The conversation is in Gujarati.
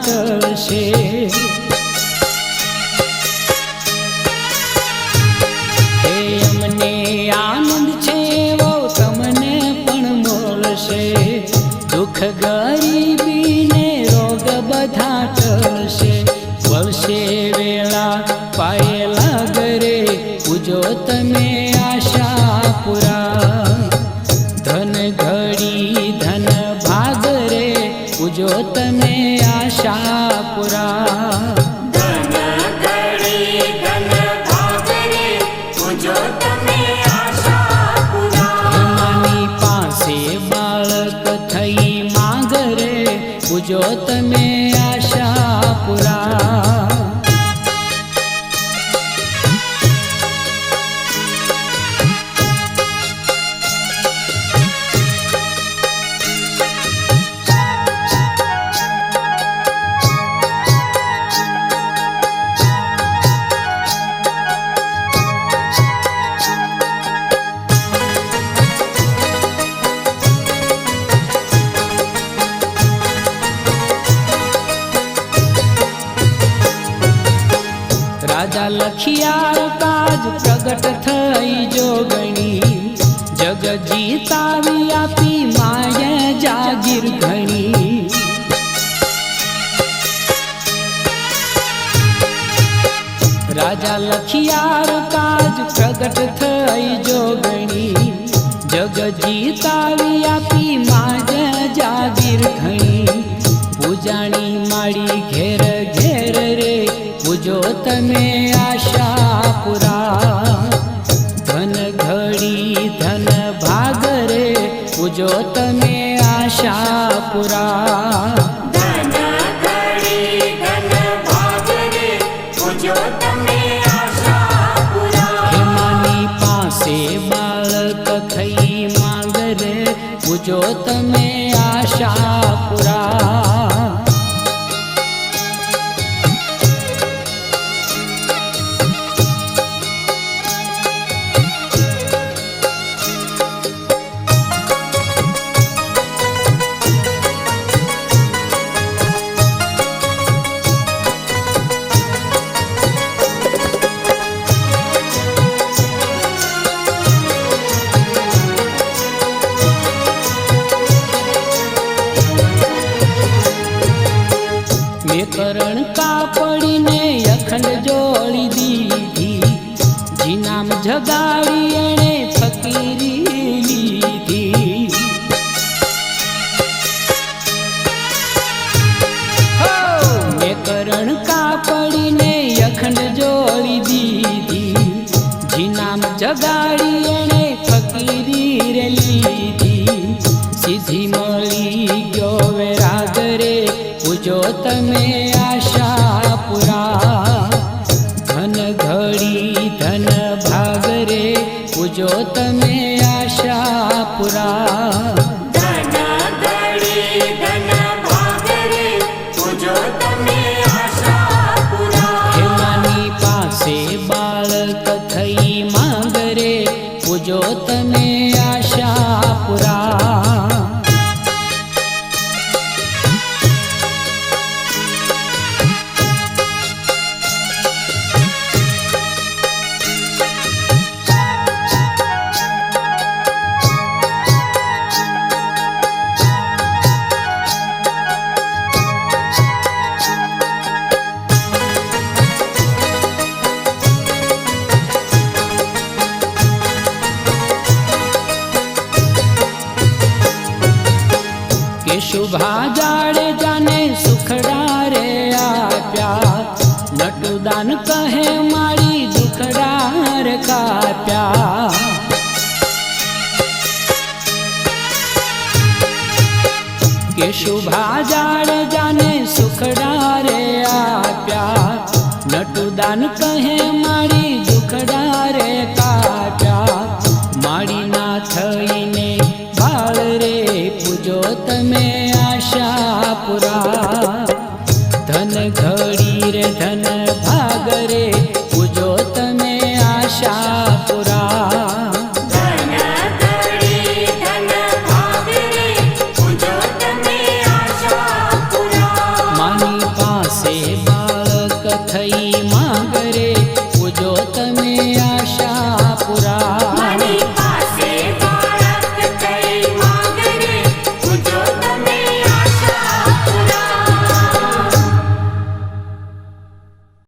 ટળશે। હે અમને આનંદ છે એવો તમને પણ મળશે। દુઃખ ગરીબીને રોગ બધા ટળશે। વળશે વેળા પાયેલા ઘરે પૂજો તમે આશાપુરા। ધન ઘડી ધન ભાગરે પૂજો તમે આશાપુરા। ધન ઘડી ધન ભાગરે પૂજો તમે આશાપુરા। માની પાસે બાળક થઈ માંગરે પૂજો તમે આશાપુરા। રાજા લખિયાર કાજ પ્રગટ થઈ જોગણી। જગ જીતાવી આપી માય જાગીર ઘણી। રાજા લખિયાર કાજ પ્રગટ થઈ જોગણી। જગ જીતાવી આપી માય જાગીર ઘણી। પૂજાણી માડી ઘેર ઘેર રે પૂજો તમે આશાપુરા। ધન ઘડી ધન ભાગરે પૂજો તમે આશાપુરા। ધન ઘડી ધન ભાગરે પૂજો તમે આશાપુરા। હેમાની પાસે બાળક થઈ માંગરે પૂજો તમે આશાપુરા। કરણ કાપડીને અખંડ જોડી દીધી। જીનામ જગાડી એણે ફકીરી લીધી। મેં કરણ કાપડીને અખંડ જોડી દીધી। જીનામ જગાડી એણે ફકીરી રે લીધી। સીધી મળી ગયો વેરાગરે પૂજો તમે આશાપુરા। ધન ઘડી ધન ભાગરે પૂજો તમે આશાપુરા। ધન ઘડી ધન ભાગરે પૂજો તમે આશાપુરા। હેમાની પાસે બાળક થઈ માંગરે પૂજો તમે આશાપુરા। શુભા જાડેજાને સુખડા રે આપ્યા। નટુદાન કહે મારી દુખડા રે કાપ્યા। કે શુભા જાડેજાને સુખડા રે આપ્યા। નટુદાન કહે મારી દુખડા રે કાપ્યા। મારી ના થઈને બાળ રે પૂજો તમે આશાપુરા। ધન ઘડી રે ધન ભાગરે પૂજો તમે આશાપુરા। ધન ઘડી ધન ભાગરે પૂજો તમે આશાપુરા। માની ભાગરે